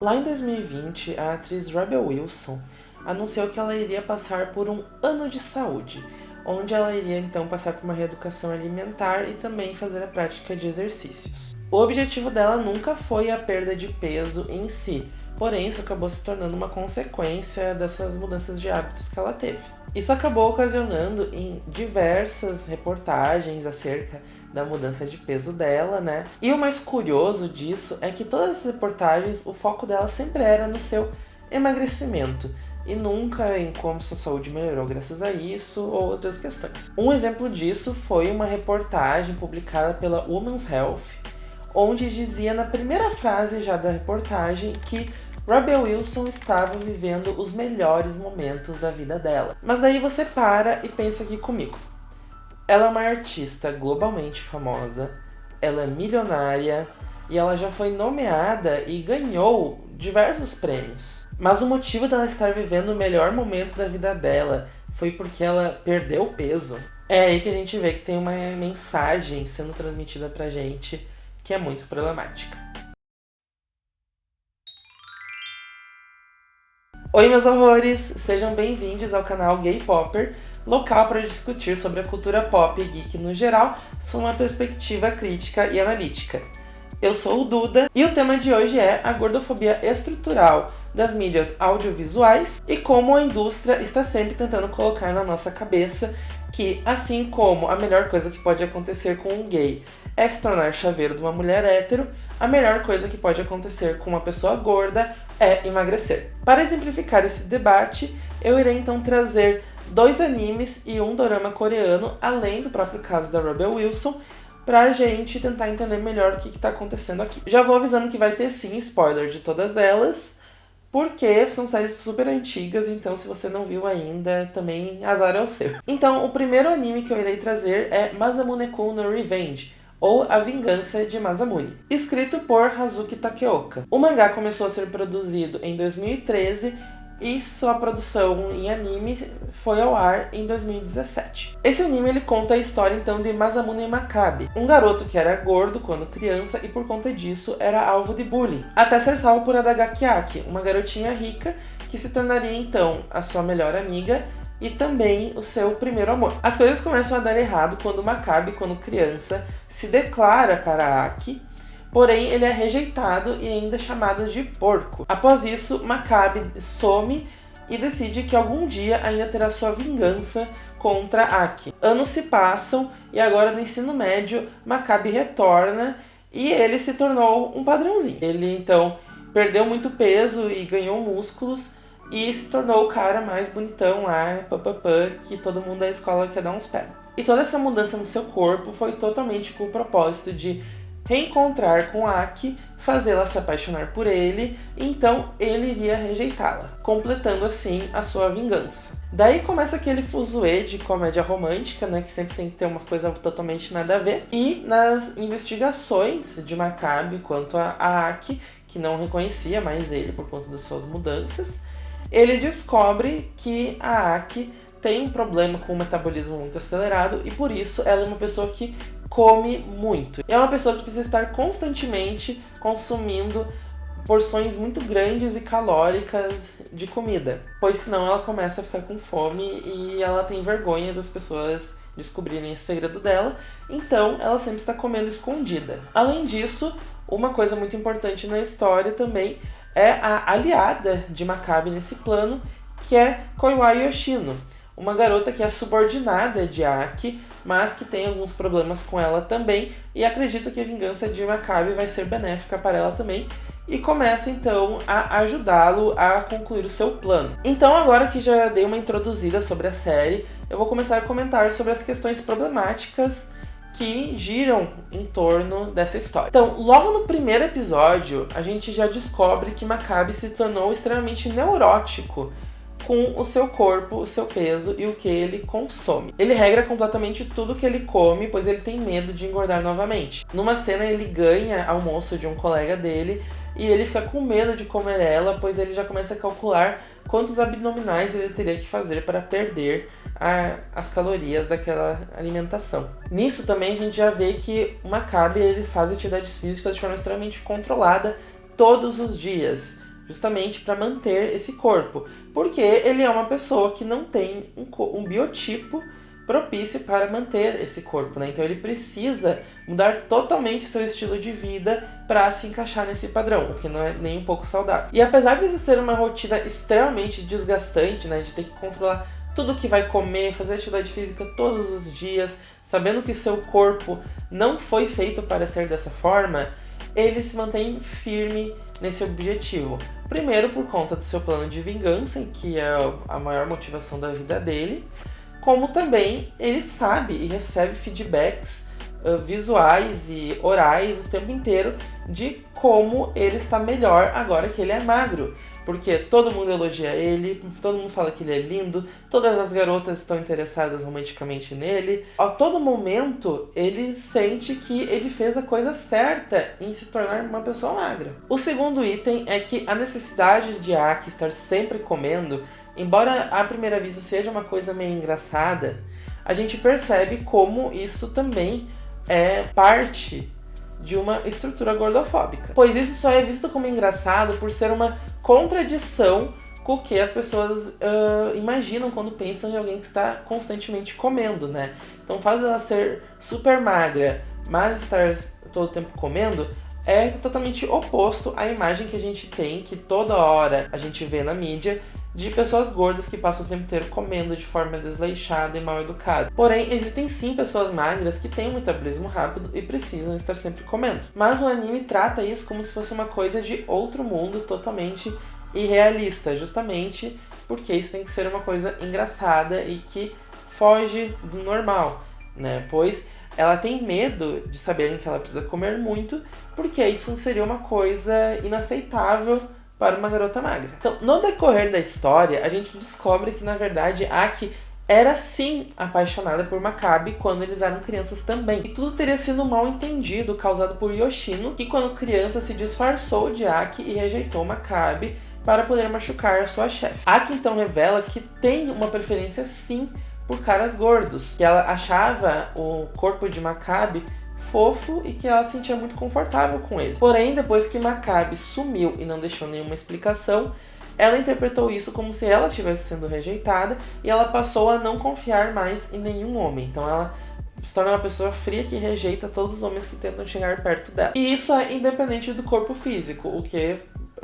Lá em 2020, a atriz Rebel Wilson anunciou que ela iria passar por um ano de saúde, onde ela iria então passar por uma reeducação alimentar e também fazer a prática de exercícios. O objetivo dela nunca foi a perda de peso em si, porém isso acabou se tornando uma consequência dessas mudanças de hábitos que ela teve. Isso acabou ocasionando em diversas reportagens acerca da mudança de peso dela, né? E o mais curioso disso é que todas as reportagens, o foco dela sempre era no seu emagrecimento e nunca em como sua saúde melhorou graças a isso ou outras questões. Um exemplo disso foi uma reportagem publicada pela Women's Health, onde dizia na primeira frase já da reportagem que Rebel Wilson estava vivendo os melhores momentos da vida dela. Mas daí você para e pensa aqui comigo. Ela é uma artista globalmente famosa, ela é milionária e ela já foi nomeada e ganhou diversos prêmios. Mas o motivo dela estar vivendo o melhor momento da vida dela foi porque ela perdeu peso. É aí que a gente vê que tem uma mensagem sendo transmitida pra gente que é muito problemática. Oi meus horrores, sejam bem-vindos ao canal Gay Popper, local para discutir sobre a cultura pop e geek no geral, sob uma perspectiva crítica e analítica. Eu sou o Duda e o tema de hoje é a gordofobia estrutural das mídias audiovisuais e como a indústria está sempre tentando colocar na nossa cabeça que, assim como a melhor coisa que pode acontecer com um gay é se tornar chaveiro de uma mulher hétero, a melhor coisa que pode acontecer com uma pessoa gorda é emagrecer. Para exemplificar esse debate, eu irei então trazer 2 animes e um dorama coreano, além do próprio caso da Rebel Wilson, pra gente tentar entender melhor o que está acontecendo aqui. Já vou avisando que vai ter sim spoiler de todas elas, porque são séries super antigas, então se você não viu ainda, também azar é o seu. Então, o primeiro anime que eu irei trazer é Masamune-kun no Revenge, ou A Vingança de Masamune, escrito por Hazuki Takeoka. O mangá começou a ser produzido em 2013 e sua produção em anime foi ao ar em 2017. Esse anime ele conta a história então de Masamune Makabe, um garoto que era gordo quando criança e por conta disso era alvo de bullying, até ser salvo por Adagaki Aki, uma garotinha rica que se tornaria então a sua melhor amiga e também o seu primeiro amor. As coisas começam a dar errado quando Makabe, quando criança, se declara para Aki, porém ele é rejeitado e ainda chamado de porco. Após isso, Makabe some e decide que algum dia ainda terá sua vingança contra Aki. Anos se passam e agora no ensino médio, Makabe retorna e ele se tornou um padrãozinho. Ele então perdeu muito peso e ganhou músculos, e se tornou o cara mais bonitão lá, que todo mundo da escola quer dar uns pés. E toda essa mudança no seu corpo foi totalmente com o propósito de reencontrar com Aki, fazê-la se apaixonar por ele, e então ele iria rejeitá-la, completando assim a sua vingança. Daí começa aquele fuzuê de comédia romântica, né, que sempre tem que ter umas coisas totalmente nada a ver, e nas investigações de Makabe quanto a Aki, que não reconhecia mais ele por conta das suas mudanças, ele descobre que a Aki tem um problema com o metabolismo muito acelerado e por isso ela é uma pessoa que come muito. É uma pessoa que precisa estar constantemente consumindo porções muito grandes e calóricas de comida, pois senão ela começa a ficar com fome e ela tem vergonha das pessoas descobrirem esse segredo dela, então ela sempre está comendo escondida. Além disso, uma coisa muito importante na história também é a aliada de Makabe nesse plano, que é Koiwai Yoshino, uma garota que é subordinada de Aki, mas que tem alguns problemas com ela também, e acredita que a vingança de Makabe vai ser benéfica para ela também, e começa então a ajudá-lo a concluir o seu plano. Então agora que já dei uma introduzida sobre a série, eu vou começar a comentar sobre as questões problemáticas que giram em torno dessa história. Então, logo no primeiro episódio, a gente já descobre que Makabe se tornou extremamente neurótico com o seu corpo, o seu peso e o que ele consome. Ele regra completamente tudo que ele come, pois ele tem medo de engordar novamente. Numa cena, ele ganha almoço de um colega dele e ele fica com medo de comer ela, pois ele já começa a calcular quantos abdominais ele teria que fazer para perder as calorias daquela alimentação. Nisso também a gente já vê que o Makabe ele faz atividades físicas de forma extremamente controlada todos os dias. justamente para manter esse corpo, porque ele é uma pessoa que não tem um biotipo propício para manter esse corpo, né? Então ele precisa mudar totalmente seu estilo de vida para se encaixar nesse padrão, o que não é nem um pouco saudável. E apesar de ser uma rotina extremamente desgastante, né, de ter que controlar tudo que vai comer, fazer atividade física todos os dias, sabendo que seu corpo não foi feito para ser dessa forma, ele se mantém firme nesse objetivo. Primeiro por conta do seu plano de vingança, que é a maior motivação da vida dele, como também ele sabe e recebe feedbacks visuais e orais o tempo inteiro de como ele está melhor agora que ele é magro. Porque todo mundo elogia ele, todo mundo fala que ele é lindo, todas as garotas estão interessadas romanticamente nele. A todo momento ele sente que ele fez a coisa certa em se tornar uma pessoa magra. O segundo item é que a necessidade de Aki estar sempre comendo, embora à primeira vista seja uma coisa meio engraçada, a gente percebe como isso também é parte de uma estrutura gordofóbica. Pois isso só é visto como engraçado por ser uma contradição com o que as pessoas imaginam quando pensam em alguém que está constantemente comendo, né? Então o fato dela ser super magra, mas estar todo o tempo comendo, é totalmente oposto à imagem que a gente tem, que toda hora a gente vê na mídia, de pessoas gordas que passam o tempo inteiro comendo de forma desleixada e mal educada. Porém, existem sim pessoas magras que têm um metabolismo rápido e precisam estar sempre comendo. Mas o anime trata isso como se fosse uma coisa de outro mundo, totalmente irrealista, justamente porque isso tem que ser uma coisa engraçada e que foge do normal, né? Pois ela tem medo de saberem que ela precisa comer muito, porque isso seria uma coisa inaceitável para uma garota magra. Então, no decorrer da história, a gente descobre que, na verdade, Aki era sim apaixonada por Makabe quando eles eram crianças também. E tudo teria sido um mal entendido causado por Yoshino, que quando criança se disfarçou de Aki e rejeitou Makabe para poder machucar sua chefe. Aki então revela que tem uma preferência sim por caras gordos, que ela achava o corpo de Makabe fofo e que ela se sentia muito confortável com ele. Porém, depois que Makabe sumiu e não deixou nenhuma explicação, ela interpretou isso como se ela estivesse sendo rejeitada e ela passou a não confiar mais em nenhum homem. Então ela se torna uma pessoa fria que rejeita todos os homens que tentam chegar perto dela. E isso é independente do corpo físico, o que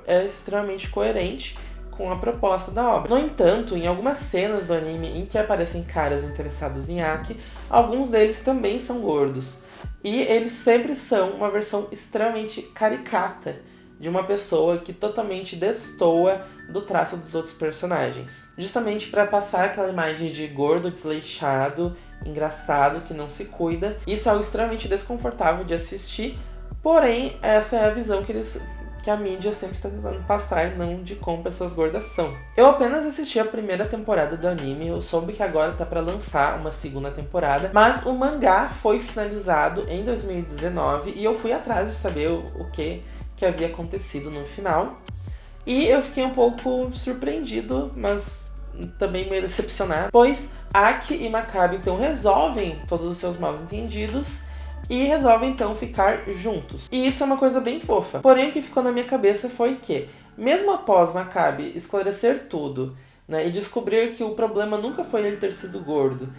é extremamente coerente com a proposta da obra. No entanto, em algumas cenas do anime em que aparecem caras interessados em Aki, alguns deles também são gordos. E eles sempre são uma versão extremamente caricata de uma pessoa que totalmente destoa do traço dos outros personagens. Justamente para passar aquela imagem de gordo, desleixado, engraçado, que não se cuida. Isso é algo extremamente desconfortável de assistir, porém essa é a visão que a mídia sempre está tentando passar, não de como pessoas gordas são. Eu apenas assisti a primeira temporada do anime, eu soube que agora tá para lançar uma segunda temporada, mas o mangá foi finalizado em 2019 e eu fui atrás de saber o que havia acontecido no final. E eu fiquei um pouco surpreendido, mas também meio decepcionado, pois Aki e Makabe então resolvem todos os seus mal-entendidos e resolvem então ficar juntos. E isso é uma coisa bem fofa. Porém, o que ficou na minha cabeça foi que, mesmo após Makabe esclarecer tudo, né, e descobrir que o problema nunca foi ele ter sido gordo,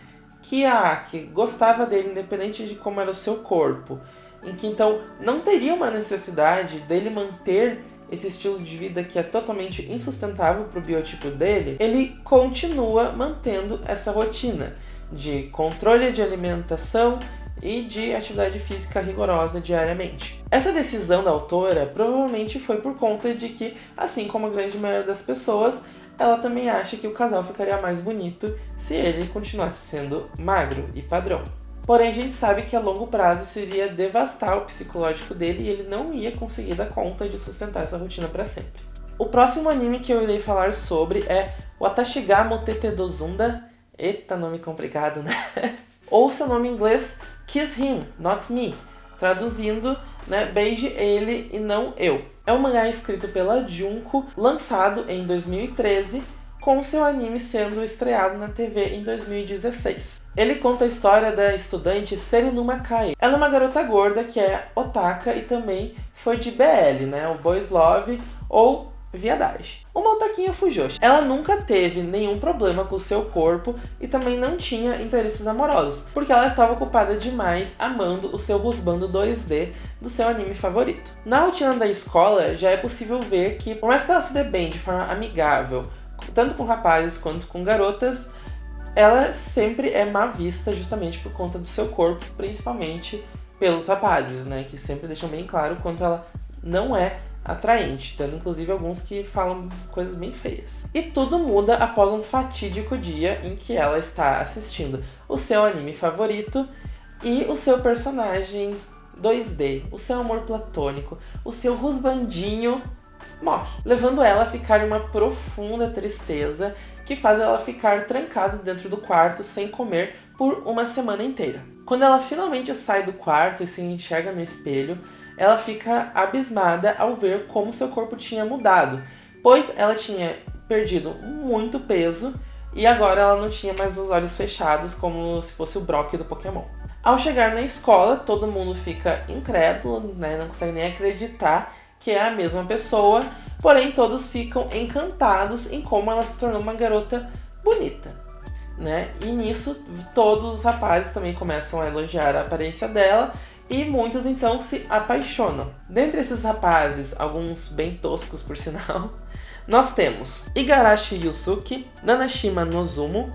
que a Aki gostava dele independente de como era o seu corpo, em que então não teria uma necessidade dele manter esse estilo de vida que é totalmente insustentável para o biotipo dele, ele continua mantendo essa rotina de controle de alimentação e de atividade física rigorosa diariamente. Essa decisão da autora provavelmente foi por conta de que, assim como a grande maioria das pessoas, ela também acha que o casal ficaria mais bonito se ele continuasse sendo magro e padrão. Porém, a gente sabe que a longo prazo isso iria devastar o psicológico dele e ele não ia conseguir dar conta de sustentar essa rotina para sempre. O próximo anime que eu irei falar sobre é Watashi ga Motete Dozunda. Eita, nome complicado, né? Ou seu nome em inglês, Kiss Him, Not Me. Traduzindo, né, beije ele e não eu. É um mangá escrito pela Junko, lançado em 2013, com seu anime sendo estreado na TV em 2016. Ele conta a história da estudante Serinu Makai. Ela é uma garota gorda que é otaka e também foi de BL, né, o Boys Love, ou viadagem. Uma otaquinha fujoshi. Ela nunca teve nenhum problema com o seu corpo e também não tinha interesses amorosos, porque ela estava ocupada demais amando o seu husbando 2D do seu anime favorito. Na rotina da escola, já é possível ver que, por mais que ela se dê bem de forma amigável, tanto com rapazes quanto com garotas, ela sempre é má vista justamente por conta do seu corpo, principalmente pelos rapazes, né? Que sempre deixam bem claro o quanto ela não é atraente, tendo inclusive alguns que falam coisas bem feias. E tudo muda após um fatídico dia em que ela está assistindo o seu anime favorito e o seu personagem 2D, o seu amor platônico, o seu husbandinho morre, levando ela a ficar em uma profunda tristeza que faz ela ficar trancada dentro do quarto sem comer por uma semana inteira. Quando ela finalmente sai do quarto e se enxerga no espelho, ela fica abismada ao ver como seu corpo tinha mudado, pois ela tinha perdido muito peso e agora ela não tinha mais os olhos fechados como se fosse o Brock do Pokémon. Ao chegar na escola, todo mundo fica incrédulo, né? Não consegue nem acreditar que é a mesma pessoa, porém todos ficam encantados em como ela se tornou uma garota bonita, né? E nisso todos os rapazes também começam a elogiar a aparência dela e muitos então se apaixonam. Dentre esses rapazes, alguns bem toscos por sinal, nós temos Igarashi Yusuke, Nanashima Nozumo,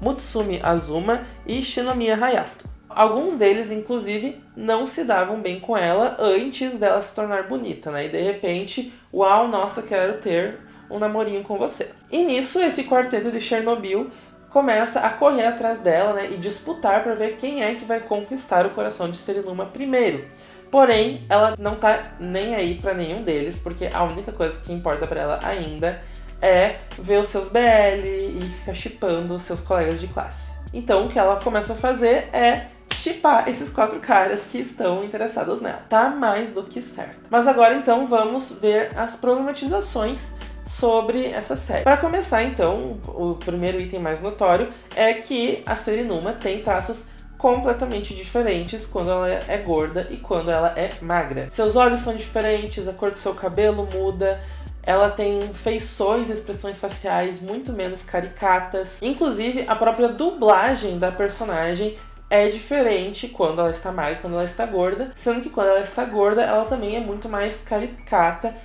Mutsumi Azuma e Shinomiya Hayato. Alguns deles, inclusive, não se davam bem com ela antes dela se tornar bonita, né? E de repente, uau, nossa, quero ter um namorinho com você. E nisso, esse quarteto de Chernobyl começa a correr atrás dela, né? E disputar para ver quem é que vai conquistar o coração de Serinuma primeiro. Porém, ela não tá nem aí para nenhum deles, porque a única coisa que importa para ela ainda é ver os seus BL e ficar shippando os seus colegas de classe. Então, o que ela começa a fazer é shippar esses 4 caras que estão interessados nela. Tá mais do que certo. Mas agora, então, vamos ver as problematizações sobre essa série. Para começar, então, o primeiro item mais notório é que a Serinuma tem traços completamente diferentes quando ela é gorda e quando ela é magra. Seus olhos são diferentes, a cor do seu cabelo muda, ela tem feições e expressões faciais muito menos caricatas. Inclusive, a própria dublagem da personagem é diferente quando ela está magra e quando ela está gorda, sendo que quando ela está gorda, ela também é muito mais caricata,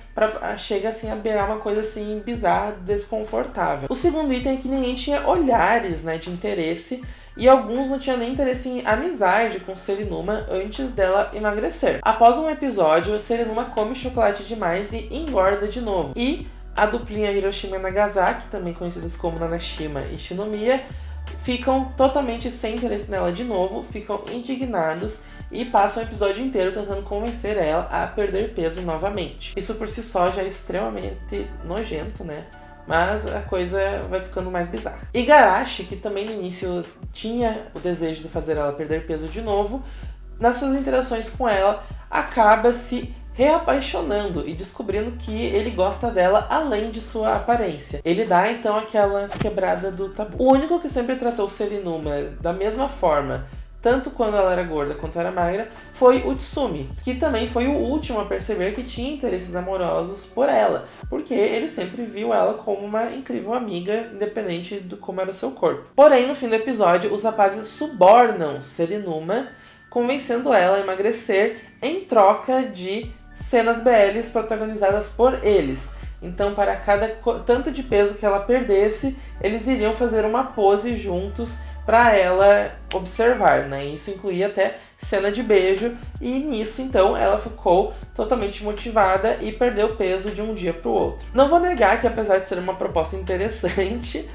chega assim a beirar uma coisa assim bizarra, desconfortável. O segundo item é que ninguém tinha olhares, né, de interesse, e alguns não tinham nem interesse em amizade com Serinuma antes dela emagrecer. Após um episódio, Serinuma come chocolate demais e engorda de novo. E a duplinha Hiroshima e Nagasaki, também conhecidas como Nanashima e Shinomiya, ficam totalmente sem interesse nela de novo, ficam indignados e passam o episódio inteiro tentando convencer ela a perder peso novamente. Isso por si só já é extremamente nojento, né? Mas a coisa vai ficando mais bizarra. Igarashi, que também no início tinha o desejo de fazer ela perder peso de novo, nas suas interações com ela, acaba se reapaixonando e descobrindo que ele gosta dela além de sua aparência. Ele dá então aquela quebrada do tabu. O único que sempre tratou Serinuma da mesma forma, tanto quando ela era gorda quanto era magra, foi o Tsumi, que também foi o último a perceber que tinha interesses amorosos por ela, porque ele sempre viu ela como uma incrível amiga, independente de como era o seu corpo. Porém, no fim do episódio, os rapazes subornam Serinuma, convencendo ela a emagrecer em troca de cenas BLs protagonizadas por eles. Então, para cada tanto de peso que ela perdesse, eles iriam fazer uma pose juntos para ela observar, né? Isso incluía até cena de beijo, e nisso, então, ela ficou totalmente motivada e perdeu peso de um dia para o outro. Não vou negar que, apesar de ser uma proposta interessante,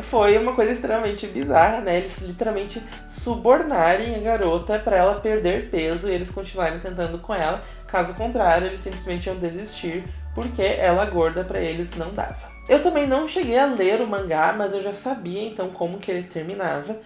foi uma coisa extremamente bizarra, né? Eles literalmente subornarem a garota para ela perder peso e eles continuarem tentando com ela. Caso contrário, eles simplesmente iam desistir, porque ela gorda para eles não dava. Eu também não cheguei a ler o mangá, mas eu já sabia então como que ele terminava.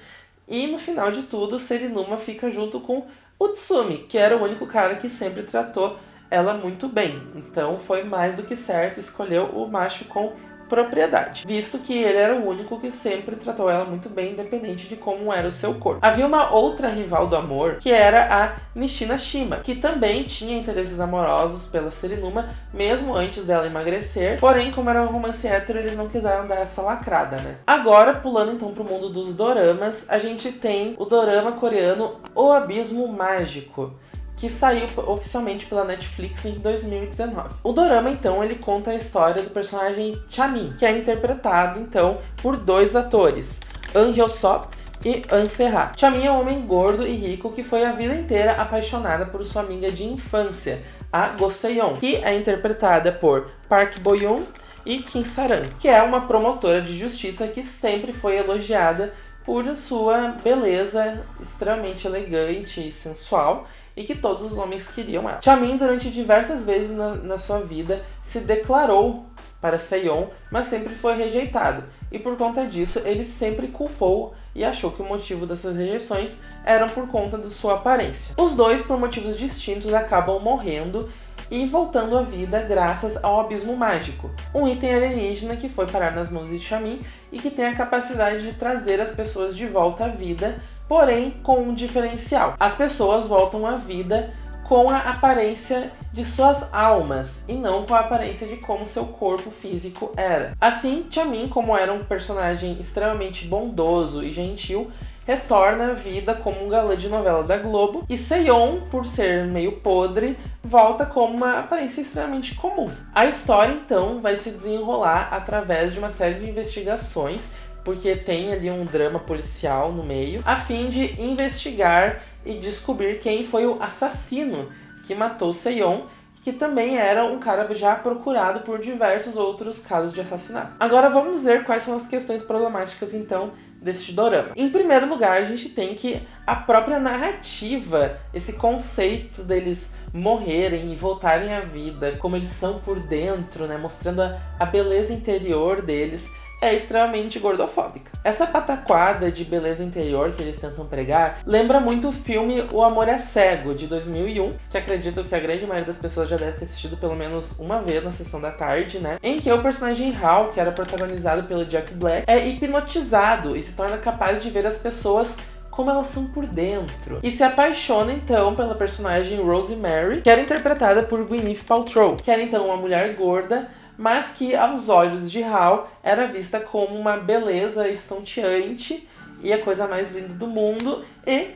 E no final de tudo, Serinuma fica junto com o Tsumi, que era o único cara que sempre tratou ela muito bem. Então foi mais do que certo, escolheu o macho com propriedade, visto que ele era o único que sempre tratou ela muito bem, independente de como era o seu corpo. Havia uma outra rival do amor, que era a Nishina Shima, que também tinha interesses amorosos pela Serinuma, mesmo antes dela emagrecer, porém, como era um romance hétero, eles não quiseram dar essa lacrada, né? Agora, pulando então pro mundo dos doramas, a gente tem o dorama coreano O Abismo Mágico, que saiu oficialmente pela Netflix em 2019. O dorama, então, ele conta a história do personagem Chamin, que é interpretado, então, por dois atores, An Hyo-sop e An Se-ha. Chamin é um homem gordo e rico que foi a vida inteira apaixonada por sua amiga de infância, a Go Se-yeon, que é interpretada por Park Bo-yoon e Kim Saran, que é uma promotora de justiça que sempre foi elogiada por sua beleza extremamente elegante e sensual, e que todos os homens queriam ela. Chamin, durante diversas vezes na sua vida, se declarou para Se-yeon, mas sempre foi rejeitado. E por conta disso, ele sempre culpou e achou que o motivo dessas rejeições eram por conta de sua aparência. Os dois, por motivos distintos, acabam morrendo e voltando à vida graças ao Abismo Mágico, um item alienígena que foi parar nas mãos de Chamin e que tem a capacidade de trazer as pessoas de volta à vida, porém com um diferencial. As pessoas voltam à vida com a aparência de suas almas e não com a aparência de como seu corpo físico era. Assim, Chamin, como era um personagem extremamente bondoso e gentil, retorna à vida como um galã de novela da Globo, e Se-yeon, por ser meio podre, volta como uma aparência extremamente comum. A história, então, vai se desenrolar através de uma série de investigações, porque tem ali um drama policial no meio, a fim de investigar e descobrir quem foi o assassino que matou Se-yeon, que também era um cara já procurado por diversos outros casos de assassinato. Agora vamos ver quais são as questões problemáticas, então, deste dorama. Em primeiro lugar, a gente tem que a própria narrativa, esse conceito deles morrerem e voltarem à vida, como eles são por dentro, né, mostrando a beleza interior deles, é extremamente gordofóbica. Essa pataquada de beleza interior que eles tentam pregar lembra muito o filme O Amor é Cego, de 2001, que acredito que a grande maioria das pessoas já deve ter assistido pelo menos uma vez na sessão da tarde, né? Em que o personagem Hal, que era protagonizado pelo Jack Black, é hipnotizado e se torna capaz de ver as pessoas como elas são por dentro. E se apaixona, então, pela personagem Rosemary, que era interpretada por Gwyneth Paltrow, que era, então, uma mulher gorda, mas que, aos olhos de Hal, era vista como uma beleza estonteante e a coisa mais linda do mundo e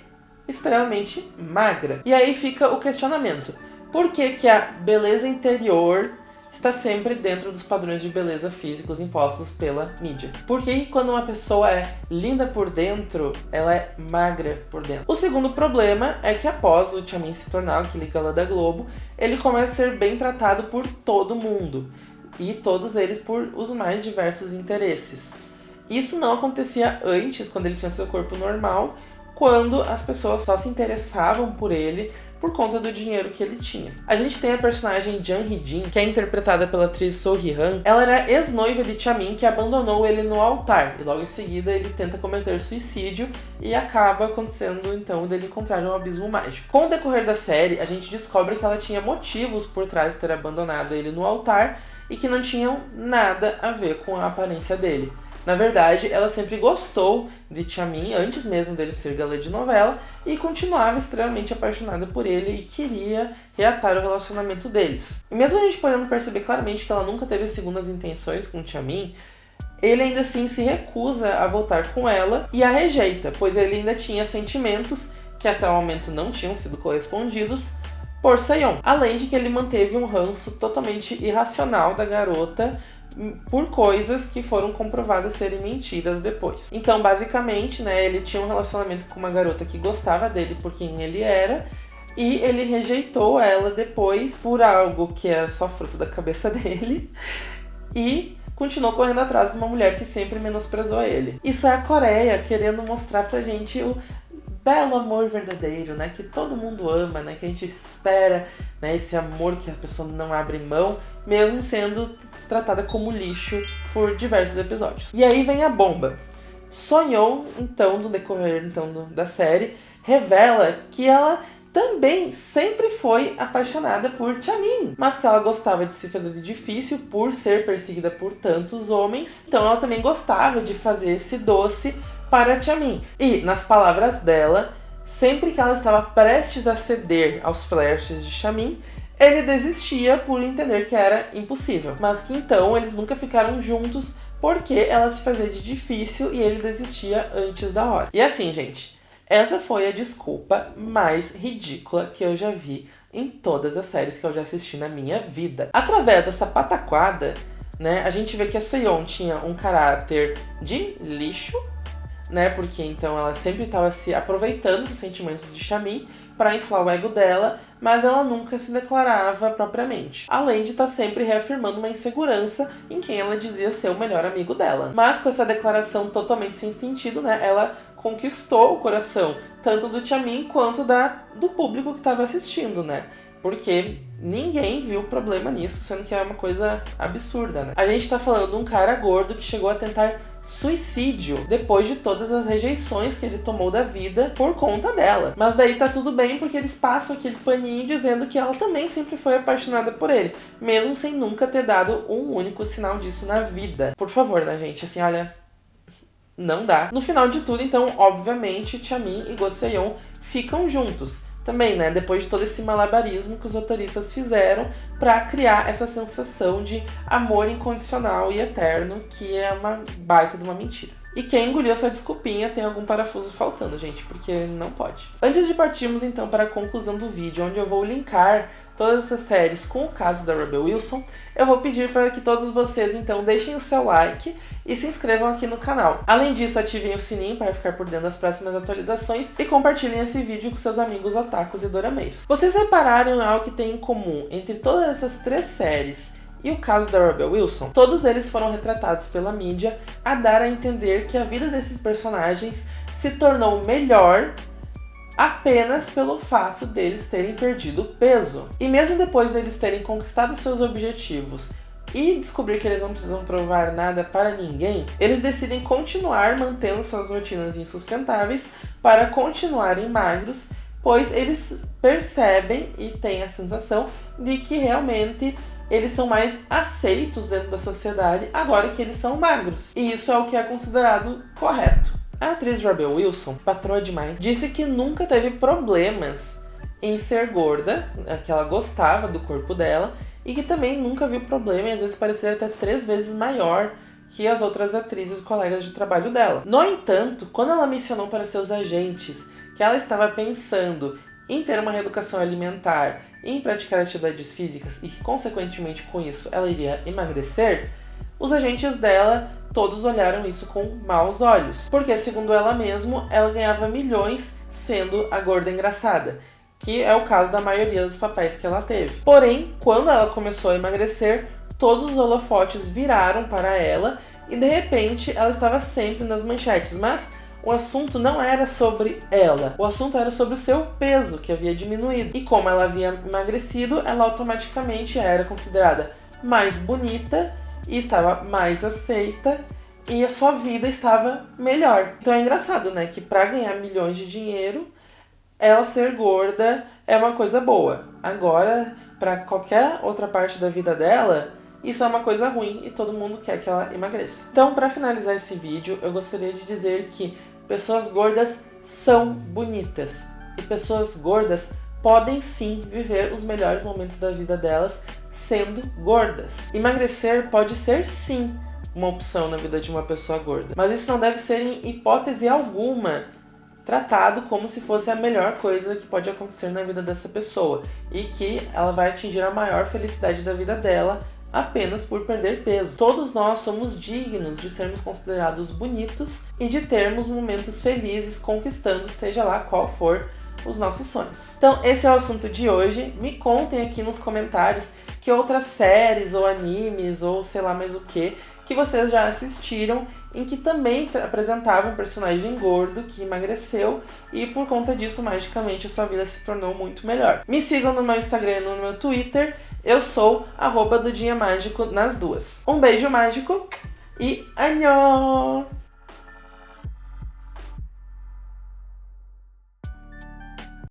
extremamente magra. E aí fica o questionamento. Por que que a beleza interior está sempre dentro dos padrões de beleza físicos impostos pela mídia? Por que quando uma pessoa é linda por dentro, ela é magra por dentro? O segundo problema é que após o Chamin se tornar aquele galã da Globo, ele começa a ser bem tratado por todo mundo. E todos eles por os mais diversos interesses. Isso não acontecia antes, quando ele tinha seu corpo normal, quando as pessoas só se interessavam por ele por conta do dinheiro que ele tinha. A gente tem a personagem Jang Hee-jin, que é interpretada pela atriz Seo Hee-han. Ela era ex-noiva de Chamin, que abandonou ele no altar, e logo em seguida ele tenta cometer suicídio e acaba acontecendo então dele encontrar um abismo mágico. Com o decorrer da série, a gente descobre que ela tinha motivos por trás de ter abandonado ele no altar e que não tinham nada a ver com a aparência dele. Na verdade, ela sempre gostou de Chamin antes mesmo dele ser galã de novela e continuava extremamente apaixonada por ele e queria reatar o relacionamento deles. E mesmo a gente podendo perceber claramente que ela nunca teve segundas intenções com Chamin, ele ainda assim se recusa a voltar com ela e a rejeita, pois ele ainda tinha sentimentos que até o momento não tinham sido correspondidos por Se-yeon. Além de que ele manteve um ranço totalmente irracional da garota por coisas que foram comprovadas serem mentiras depois. Então, basicamente, né, ele tinha um relacionamento com uma garota que gostava dele por quem ele era, e ele rejeitou ela depois por algo que era só fruto da cabeça dele, e continuou correndo atrás de uma mulher que sempre menosprezou ele. Isso é a Coreia querendo mostrar pra gente o belo amor verdadeiro, né, que todo mundo ama, né, que a gente espera, né, esse amor que a pessoa não abre mão, mesmo sendo tratada como lixo por diversos episódios. E aí vem a bomba. Sonhou, então, no decorrer da série, revela que ela também sempre foi apaixonada por Chamin, mas que ela gostava de se fazer de difícil por ser perseguida por tantos homens, então ela também gostava de fazer esse doce para Chamin. E, nas palavras dela, sempre que ela estava prestes a ceder aos flertes de Chamin, ele desistia por entender que era impossível, mas que então eles nunca ficaram juntos porque ela se fazia de difícil e ele desistia antes da hora. E assim, gente, essa foi a desculpa mais ridícula que eu já vi em todas as séries que eu já assisti na minha vida. Através dessa pataquada, né, a gente vê que a Seon tinha um caráter de lixo, né, porque então ela sempre estava se aproveitando dos sentimentos de Chamin para inflar o ego dela, mas ela nunca se declarava propriamente. Além de estar sempre reafirmando uma insegurança em quem ela dizia ser o melhor amigo dela. Mas com essa declaração totalmente sem sentido, né, ela conquistou o coração tanto do Chamin quanto do público que estava assistindo, né? Porque ninguém viu problema nisso, sendo que é uma coisa absurda, né? A gente tá falando de um cara gordo que chegou a tentar suicídio depois de todas as rejeições que ele tomou da vida por conta dela. Mas daí tá tudo bem porque eles passam aquele paninho dizendo que ela também sempre foi apaixonada por ele, mesmo sem nunca ter dado um único sinal disso na vida. Por favor, né, gente? Assim, olha, não dá. No final de tudo, então, obviamente, Chamin e Go Se-yeon ficam juntos. Também, né, depois de todo esse malabarismo que os roteiristas fizeram pra criar essa sensação de amor incondicional e eterno, que é uma baita de uma mentira. E quem engoliu essa desculpinha tem algum parafuso faltando, gente, porque não pode. Antes de partirmos, então, para a conclusão do vídeo, onde eu vou linkar todas essas séries com o caso da Rebel Wilson, eu vou pedir para que todos vocês, então, deixem o seu like e se inscrevam aqui no canal. Além disso, ativem o sininho para ficar por dentro das próximas atualizações e compartilhem esse vídeo com seus amigos otakus e dorameiros. Vocês repararam algo que tem em comum entre todas essas 3 séries e o caso da Rebel Wilson? Todos eles foram retratados pela mídia a dar a entender que a vida desses personagens se tornou melhor apenas pelo fato deles terem perdido peso. E mesmo depois deles terem conquistado seus objetivos e descobrir que eles não precisam provar nada para ninguém, eles decidem continuar mantendo suas rotinas insustentáveis para continuarem magros, pois eles percebem e têm a sensação de que realmente eles são mais aceitos dentro da sociedade agora que eles são magros. E isso é o que é considerado correto. A atriz Rebel Wilson, patroa demais, disse que nunca teve problemas em ser gorda, que ela gostava do corpo dela, e que também nunca viu problema e às vezes parecia até 3 vezes maior que as outras atrizes colegas de trabalho dela. No entanto, quando ela mencionou para seus agentes que ela estava pensando em ter uma reeducação alimentar, em praticar atividades físicas e que, consequentemente, com isso ela iria emagrecer, os agentes dela todos olharam isso com maus olhos. Porque, segundo ela mesma, ela ganhava milhões sendo a gorda engraçada, que é o caso da maioria dos papéis que ela teve. Porém, quando ela começou a emagrecer, todos os holofotes viraram para ela e, de repente, ela estava sempre nas manchetes. Mas o assunto não era sobre ela, o assunto era sobre o seu peso, que havia diminuído. E como ela havia emagrecido, ela automaticamente era considerada mais bonita e estava mais aceita e a sua vida estava melhor. Então é engraçado, né, que para ganhar milhões de dinheiro, ela ser gorda é uma coisa boa. Agora, para qualquer outra parte da vida dela, isso é uma coisa ruim e todo mundo quer que ela emagreça. Então, para finalizar esse vídeo, eu gostaria de dizer que pessoas gordas são bonitas e pessoas gordas podem sim viver os melhores momentos da vida delas sendo gordas. Emagrecer pode ser sim uma opção na vida de uma pessoa gorda, mas isso não deve ser em hipótese alguma tratado como se fosse a melhor coisa que pode acontecer na vida dessa pessoa e que ela vai atingir a maior felicidade da vida dela apenas por perder peso. Todos nós somos dignos de sermos considerados bonitos e de termos momentos felizes conquistando seja lá qual for os nossos sonhos. Então esse é o assunto de hoje. Me contem aqui nos comentários que outras séries ou animes ou sei lá mais o que vocês já assistiram em que também apresentava um personagem gordo que emagreceu e por conta disso magicamente a sua vida se tornou muito melhor. Me sigam no meu Instagram e no meu Twitter. Eu sou @dudinhamágico nas duas. Um beijo mágico e annyeong!